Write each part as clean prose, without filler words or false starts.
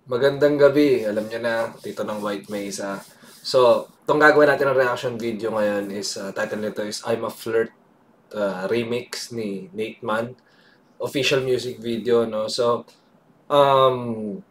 Magandang gabi. Alam niyo na, Tito ng White Mesa. So, itong gagawin natin ng reaction video ngayon is, title nito is I'm a Flirt remix ni Nate Man. Official music video, no? So, um,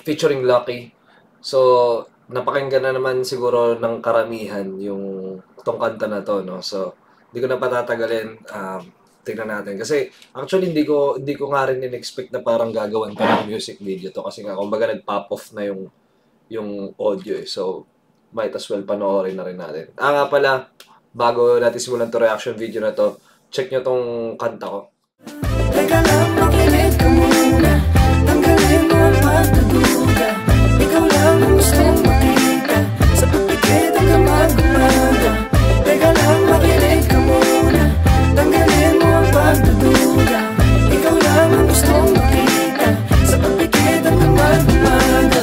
featuring Lucky. So, napakinggan na naman siguro ng karamihan yung itong kanta na to, no? So, hindi ko na patatagalin. Tingnan natin. Kasi, actually, hindi ko nga rin in-expect na parang gagawan pa ng music video to. Kasi nga, kumbaga, nag-pop off na yung audio eh. So, might as well panoorin na rin natin. Nga pala, bago natin simulan to reaction video na to, check nyo tong kanta ko. Teka lang, makinig ka muna. Tanggalin mo ang pagdududa. Ikaw lang ang gustong makita. Sa paligid hanggang mag-umaga. Teka lang, makinig ka muna. Tanggalin mo ang pagdududa. Ikaw lang ang gustong makita. Sa paligid hanggang mag-umaga.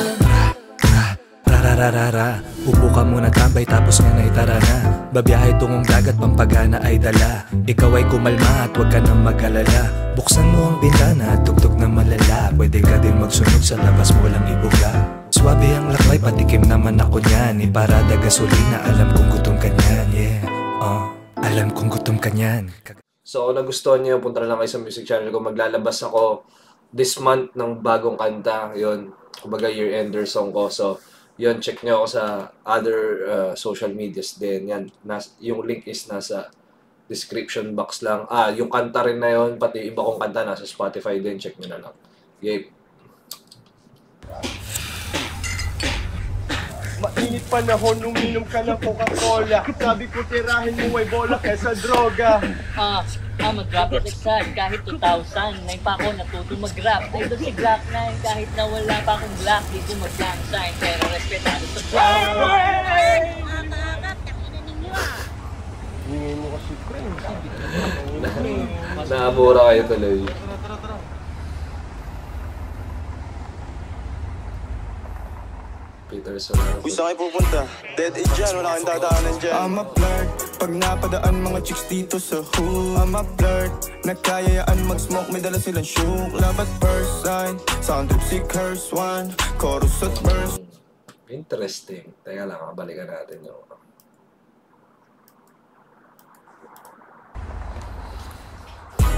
Rarararara, upo ka muna tambay tapos nga na itara na. Babiyahe tungong dagat, pampagana ay dala. Ikaw ay kumalma at huwag ka nang mag-alala. Buksan mo ang bintana at tugtog na malala. Pwede ka din magsunod sa labas mo lang ibuga. Swabe ang lakbay, patikim naman ako niyan. Iparada gasolina, alam kong gutom ka niyan. Yeah, alam kong gutom ka niyan. So, kung nagustuhan niyo, punta na lang kayo sa music channel ko. Maglalabas ako this month ng bagong kanta. Yun, kumbaga year-ender song ko. So, yun, check nyo ako sa other social medias din. Yan, yung link is nasa description box lang. Yung kanta rin na yun, pati iba kong kanta nasa Spotify din. Check nyo na lang. Yay. Mainit panahon, uminom ka ng Coca-Cola. Sabi ko tirahin mo ay bola kesa droga. Mag-rap at excited kahit 2,000. Nay pa ako natuto mag-rap. Ay doon si Glock 9 kahit na wala pa akong black. Di ko mag-gang sign pero respetado sa black. Hingin mo kasi friend. Naamura kayo tuloy. Peter Solano. Kung saan kayo pupunta? Dead end dyan, wala kang dadaanan dyan. I'm a flirt, pag napadaan mga chicks dito sa hood. I'm a flirt, nagkayayaan mag-smoke, may dala silang shook. Love at first sight, sound trip si curse one, chorus at verse. Interesting. Teka lang, balikan natin yung...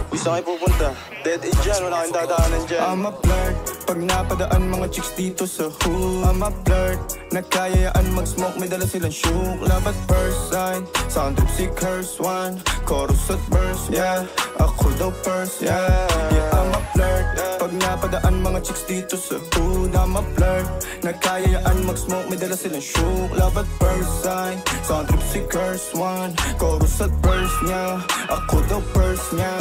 Kung saan kayo pupunta? Dead end dyan, wala kang dadaanan dyan. I'm a flirt, pag napadaan mga chicks dito sa hood. I'm a flirt, nagkayayaan mag-smoke, may dala silang shook. Love at first sight, sound trip si curse one, chorus at verse, yeah. Ako daw first, yeah. Yeah, I'm a flirt, pag napadaan mga chicks dito sa hood. I'm a flirt, nagkayayaan mag-smoke, may dala silang shook. Love at first sight, sound trip si curse one, chorus at verse, yeah. Ako daw first, yeah.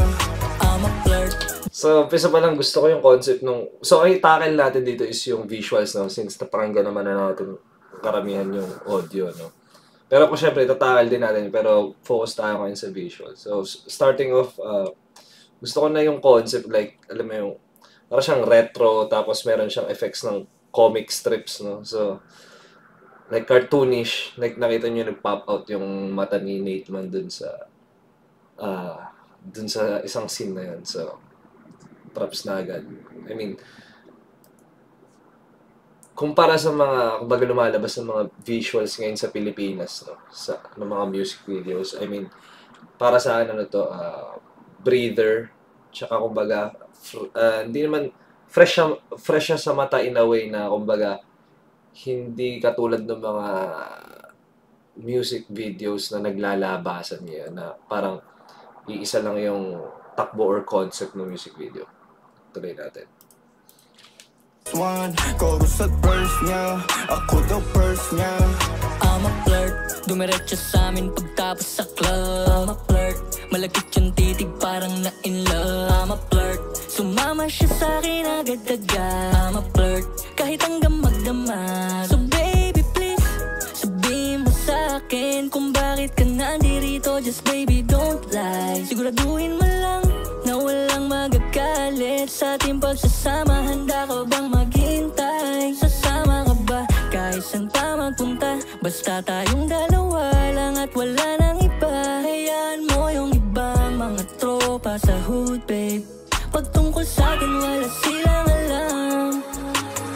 I'm a flirt. So, umpisa pa lang gusto ko yung concept nung... So, ay tackle natin dito is yung visuals, no? Since naparanggan naman na natin karamihan yung audio, no? Pero kung syempre, tatakal din natin. Pero focus tayo ngayon sa visuals. So, starting off, gusto ko na yung concept, like, alam mo yung... Parang siyang retro, tapos meron siyang effects ng comic strips, no? So, like cartoonish. Like, nakita nyo nag-pop out yung mata ni Nate Man dun sa isang scene na yun. So, props na agad. I mean, kumpara sa mga, kumbaga lumalabas ng mga visuals ngayon sa Pilipinas, no? Sa mga music videos, I mean, para sa ano to, breather, tsaka kumbaga, hindi naman, fresh siya sa mata in a way na, kumbaga, hindi katulad ng mga music videos na naglalabasan niya, na parang iisa lang yung takbo or concept ng music video. Tuloy natin. One, chorus at verse niya, ako daw first niya. I'm a flirt, dumiretso sa amin pagtapos sa club. I'm a flirt, malagkit yung titig parang na in love. I'm a flirt, sumama siya sa akin agad-agad. I'm a flirt, kahit hanggang magdamag. So baby please, sabihin mo sa akin kung bakit ka nandirito. Just baby don't lie, siguraduhin mo lang na walang magagalit sa ating pagsasama. Handa ka bang maghintay? Sasama ka ba kahit saan pa magpunta? Basta tayong dalawa lang at wala nang iba. Hayaan mo yung ibang mga tropa sa hood, babe. Pag tungkol sa akin, wala silang alam.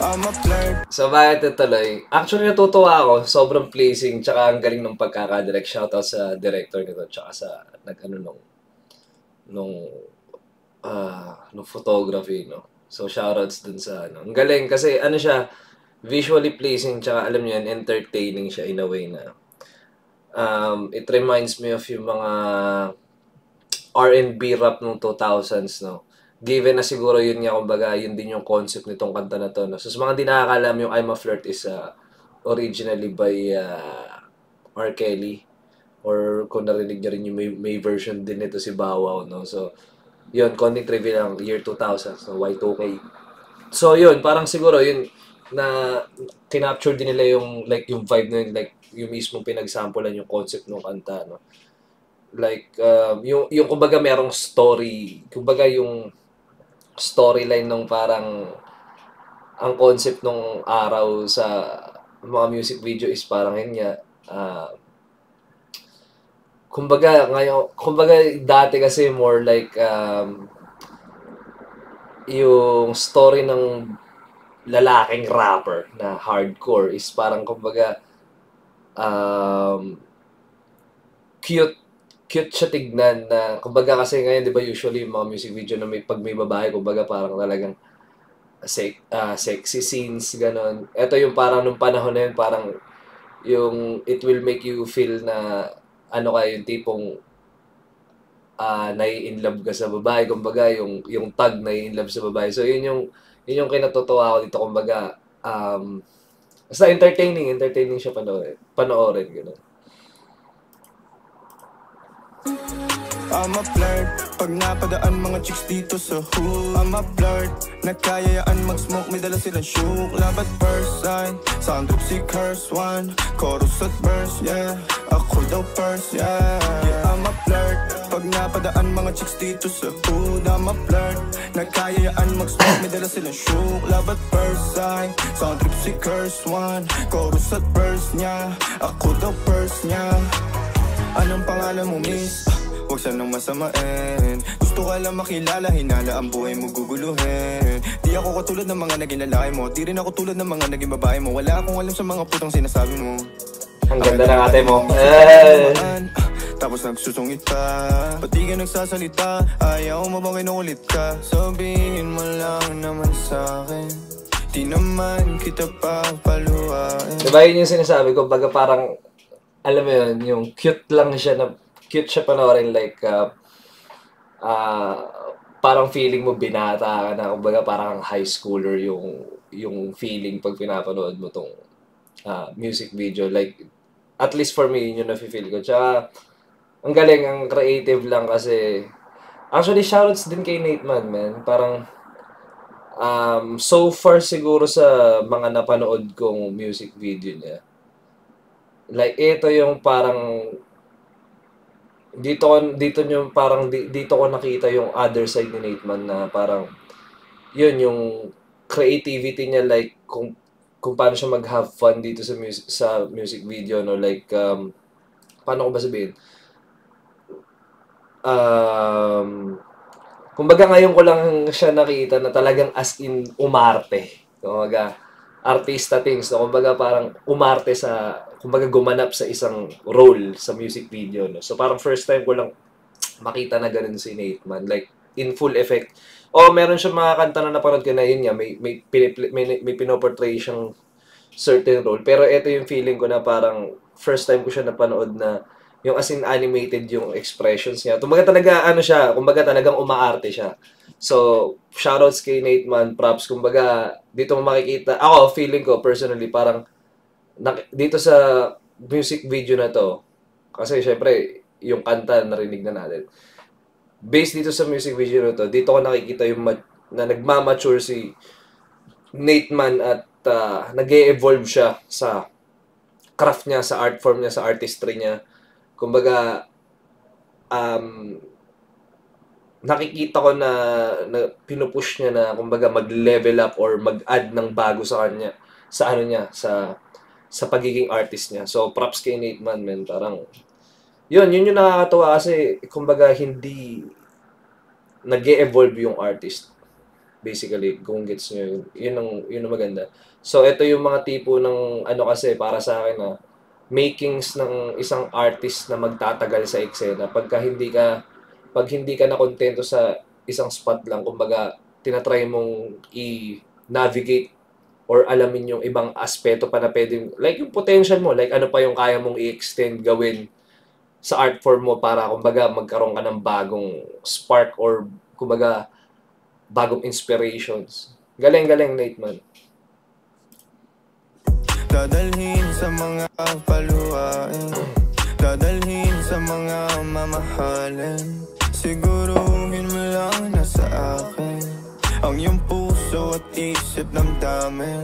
I'm a flirt. So, bakit ituloy? Actually, natutuwa ako. Sobrang pleasing. Tsaka ang galing ng pagkakadirect. Shoutout sa director nito. Tsaka sa nung photography, no? So, shoutouts dun sa, Ang galing. Kasi, siya, visually pleasing. Tsaka, alam niyo yan, entertaining siya in a way na, it reminds me of yung mga R&B rap nung 2000s, no? Given na siguro yun nga, kumbaga, yun din yung concept nitong kanta na to, no? So, sa mga di nakakalam, yung I'm a Flirt is originally by R. Kelly. Or kung narinig nyo rin yung may version din nito si Bow Wow, no? So, yun, konting trivia lang, year 2000, so Y2K. So, yun, parang siguro yun, na kinapture din nila yung, like, yung vibe na yun, like, yung mismong pinagsampulan yung concept ng kanta, no? Like, yung kumbaga merong story, kumbaga yung storyline nung parang ang concept nung araw sa mga music video is parang yun nga, kumbaga dati kasi more like yung story ng lalaking rapper na hardcore is parang kumbaga cute siya tignan na, kumbaga kasi ngayon, di ba, usually yung mga music video na pag may babae, kumbaga parang talagang sexy scenes, ganon. Ito yung parang nung panahon na yun, parang yung it will make you feel na yung tipong nai-inlove ka sa babae, kumbaga yung tag nai-inlove sa babae. So yun yung kinatutuwa ko dito, kumbaga basta entertaining siya panoorin gano'n. I'm a flirt. Pag napadaan mga chicks dito sa hood, I'm a flirt. Nagkayayaan mag-smoke, may dala silang shook. Love at first sight, sound trip si curse one. Chorus at verse, yeah. Ako daw first, yeah. I'm a flirt. Pag napadaan mga chicks dito sa hood, I'm a flirt. Nagkayayaan mag-smoke, may dala silang shook. Love at first sight, sound trip si curse one. Chorus at verse niya, ako daw first niya. Anong pangalan mo, miss? Huwag sanang masamain. Gusto ka lang makilala, hinala ang buhay mo guguluhin. Di ako katulad ng mga naging lalaki mo, di rin ako tulad ng mga naging babae mo. Wala akong alam sa mga putang sinasabi mo. Ang ganda ng ate mo. Tapos nagsusungit pa, ba't di ka nagsasalita? Ayaw mo bang kinukulit ka? Sabihin mo lang naman sa'kin, di naman kita pa paluhain. Diba yun yung sinasabi ko, baga parang, alam mo yun, yung cute lang siya na, cute siya panoorin, like, parang feeling mo binata ka na, kumbaga parang high schooler yung feeling pag pinapanood mo tong music video. Like, at least for me, yun yung nafe-feel ko. Tsaka, ang galing, ang creative lang kasi, actually, shoutouts din kay Nate Man. Parang, so far siguro sa mga napanood kong music video niya, like, ito yung parang, dito ko nakita yung other side ni Nate Man na parang yun yung creativity niya, like kung paano siya mag-have fun dito sa music video, no, like paano ko ba sabihin, kumbaga ngayon ko lang siya nakita na talagang as in umarte, kumbaga artista things, no? Kumbaga parang umarte kumbaga gumanap sa isang role sa music video, no? So parang first time ko lang makita na ganun si Nate Man, like in full effect. Meron siya mga kanta na napanood ko na yun nga, may pinoportray siyang certain role, pero ito yung feeling ko na parang first time ko siya napanood na yung as in animated yung expressions niya. Kumbaga talaga kumbaga talagang umaarte siya. So, shoutouts kay Nate Man, props. Kumbaga, dito mo makikita, ako, feeling ko, personally, parang, dito sa music video na to, kasi syempre, yung kanta, narinig na natin. Based dito sa music video na to, dito ko nakikita yung na nagmamature si Nate Man at nag-e-evolve siya sa craft niya, sa art form niya, sa artistry niya. Kumbaga, nakikita ko na pinupush niya na kumbaga mag-level up or mag-add ng bago sa kanya, sa pagiging artist niya. So props kay Nate Man, man. Parang yun yung nakakatawa kasi kumbaga hindi nag-e-evolve yung artist. Basically, kung gets nyo, yun ang maganda. So, ito yung mga tipo ng, ano kasi, para sa akin na, makings ng isang artist na magtatagal sa eksena. Pag hindi ka na kontento sa isang spot lang, kumbaga, tinatry mong i-navigate or alamin yung ibang aspeto pa na pwedeng, like yung potential mo, like ano pa yung kaya mong i-extend, gawin sa art form mo para, kumbaga, magkaroon ka ng bagong spark or, kumbaga, bagong inspirations. Galing, Nate, man. Dadalhin sa mga paluwain, dadalhin sa mga mamahalin. Siguruhin mo lang na sa akin ang iyong puso at isip damdamin.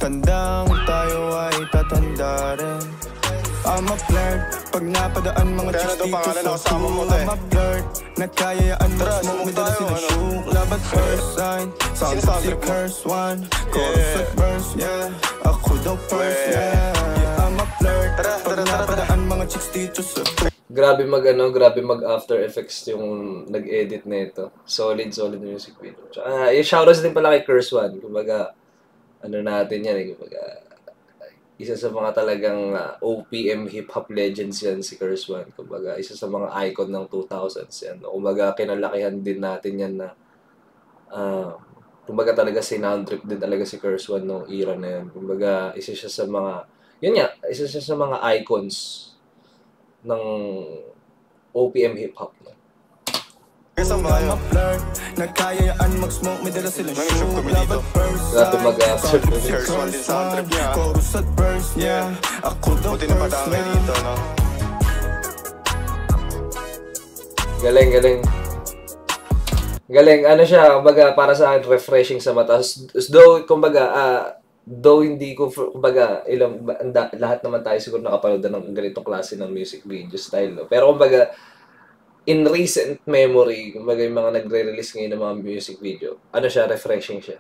Tandang tayo ay tatanda rin. I'm a flirt, pag napadaan mga chicks dito sa pool. I'm a flirt, nakayayaan mag-smoke, may dala silang shook. Love at first sign, sound si curse one. Chorus at verse, yeah, ako daw first, yeah. I'm a flirt, pag napadaan mga chicks dito sa pool. Grabe mag After Effects yung nag-edit nito. Solid music video. Yung shoutouts din pala kay Curse One. Kumbaga, ano natin yan, kumbaga, isa sa mga talagang OPM hip-hop legends yan si Curse One. Kumbaga, isa sa mga icon ng 2000s yan. Kumbaga, kinalakihan din natin yan na kumbaga talaga sound trip din talaga si Curse One nung era na yan. Kumbaga, isa siya sa mga icons ng OPM hip-hop. I'm a flirt, nakayayaan mag-smoke, may dala silang shook. Love at first Grabe mag-after Curse one din sound trip niya. Chorus at verse, yeah, ako daw Buti na first, patangay yeah. dito, no? Galing, ano siya, kumbaga, para sa akin, refreshing sa mata. Though, kumbaga, hindi ko, kumbaga, lahat naman tayo siguro nakapanood na ng ganitong klase ng music video style, no? Pero, kumbaga, in recent memory, kumbaga yung mga nagre-release ngayon ng mga music video, ano siya, refreshing siya.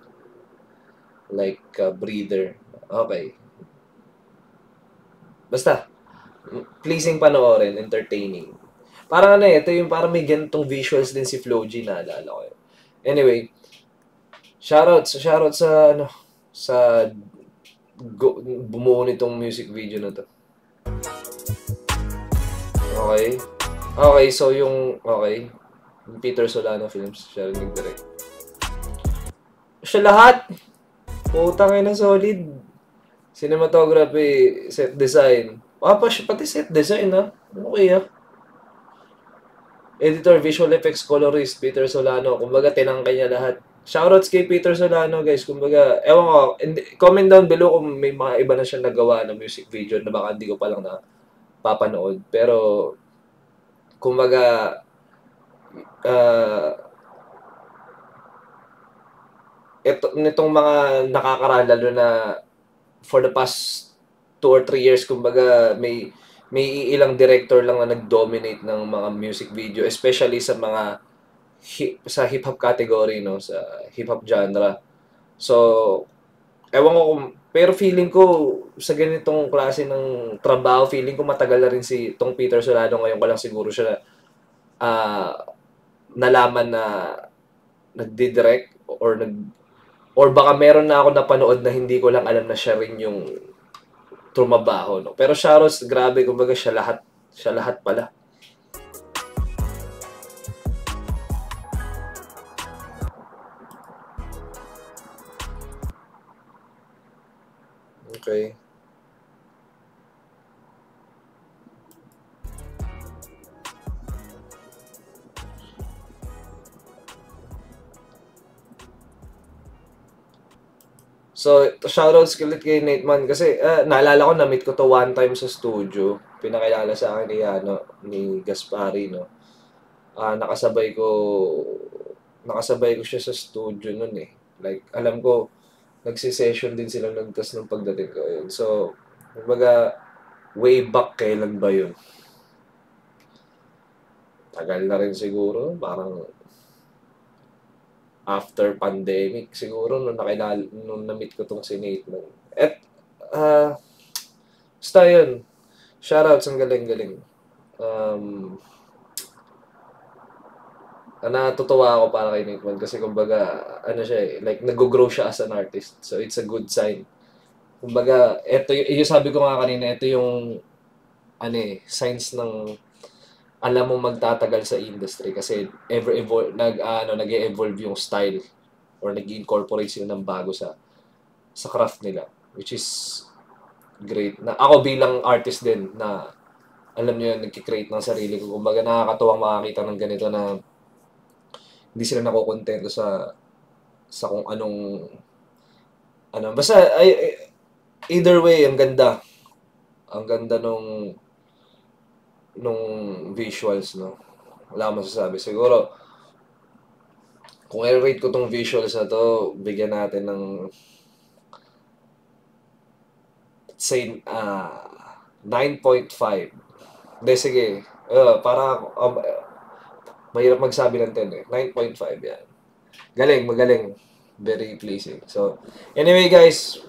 Like, breather. Okay. Basta, pleasing panoorin, entertaining. Parang ito yung parang may ganitong visuals din si Flo G, naalala ko yun. Anyway, shoutout sa bumuo nitong music video na to. Okay, so yung Peter Solano Films, siya rin nag-direct. Siya lahat! Putang ina, solid. Cinematography, set design. Pati set design, ha? Okay, ha? Editor, visual effects, colorist, Peter Solano. Kumbaga, tinangkay niya lahat. Shoutouts kay Peter Solano, guys. Kumbaga, ewan ko, comment down below kung may mga iba na siya nagawa ng music video na baka hindi ko pa lang napapanood. Pero, kumbaga, nitong mga nakakaraan, lalo na for the past 2 or 3 years, kumbaga, may ilang director lang na nag-dominate ng mga music video, especially sa mga sa hip-hop category, no? Sa hip-hop genre. So, ewan ko pero feeling ko, sa ganitong klase ng trabaho, feeling ko matagal na rin si tong Peter Solano. Ngayon ko lang siguro siya nalaman na nagdidirect or baka meron na ako napanood na hindi ko lang alam na siya rin yung trumabaho, no? Pero shoutouts, grabe, kumbaga siya lahat pala. Okay. So, shoutouts ulit kay Nate Man kasi naalala ko, na-meet ko to one time sa studio. Pinakilala sa akin ni Gaspari, no. Nakasabay ko siya sa studio noon eh. Like, alam ko, nagsi-session din sila nagtas ng pagdating ko yun. So, kumbaga, way back kailan ba yun? Tagal na rin siguro, parang after pandemic siguro nung na-meet ko tong si Nate Man. At basta yun, shoutouts, ang galing. natutuwa ako para kay Nate Man kasi kumbaga, ano siya eh, like nag-grow siya as an artist. So it's a good sign. Kumbaga, ito yung sabi ko nga kanina, ito yung ano eh, signs ng alam mo magtatagal sa industry kasi nag-evolve yung style or nag-incorporate sila ng bago sa craft nila, which is great. Na ako bilang artist din na alam niyo yun, nagki-create ng sarili ko. Kumbaga nakakatuwang makakita ng ganito na hindi sila nakokontento sa kung anong basta either way ang ganda nung visuals, no. Wala akong masasabi. Siguro kung i-rate ko tong visuals na to, bigyan natin ng let's say 9.5. Hindi, sige. Para mahirap magsabi ng 10 eh. 9.5 yan. Magaling. Very pleasing. So, anyway guys,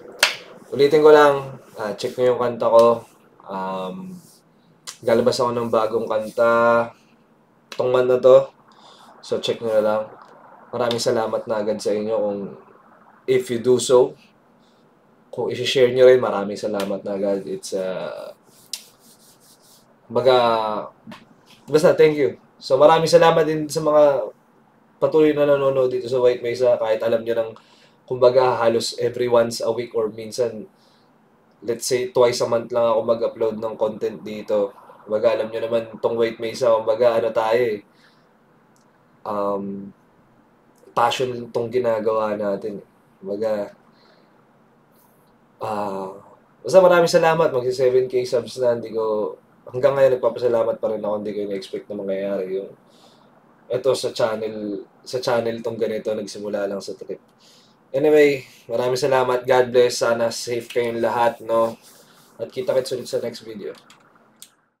ulitin ko lang, check nyo yung kanta ko. Galabas ako ng bagong kanta itong month na to. So, check nyo na lang. Maraming salamat na agad sa inyo kung if you do so. Kung i-share nyo rin, maraming salamat na agad. It's basta thank you. So maraming salamat din sa mga patuloy na nanonood dito sa White Mesa, kahit alam nyo ng kumbaga halos every once a week or minsan let's say twice a month lang ako mag-upload ng content dito. Kumbaga alam nyo naman tong White Mesa, kumbaga ano tayo eh, passion tong ginagawa natin. Kumbaga basta maraming salamat. Magsi 7K subs na, hanggang ngayon nagpapasalamat pa rin ako, hindi ko na-expect na mangyayari yung ito sa channel tong ganito, nagsimula lang sa trip. Anyway, maraming salamat. God bless. Sana safe kayong lahat, no? At kita-kits ulit sa next video.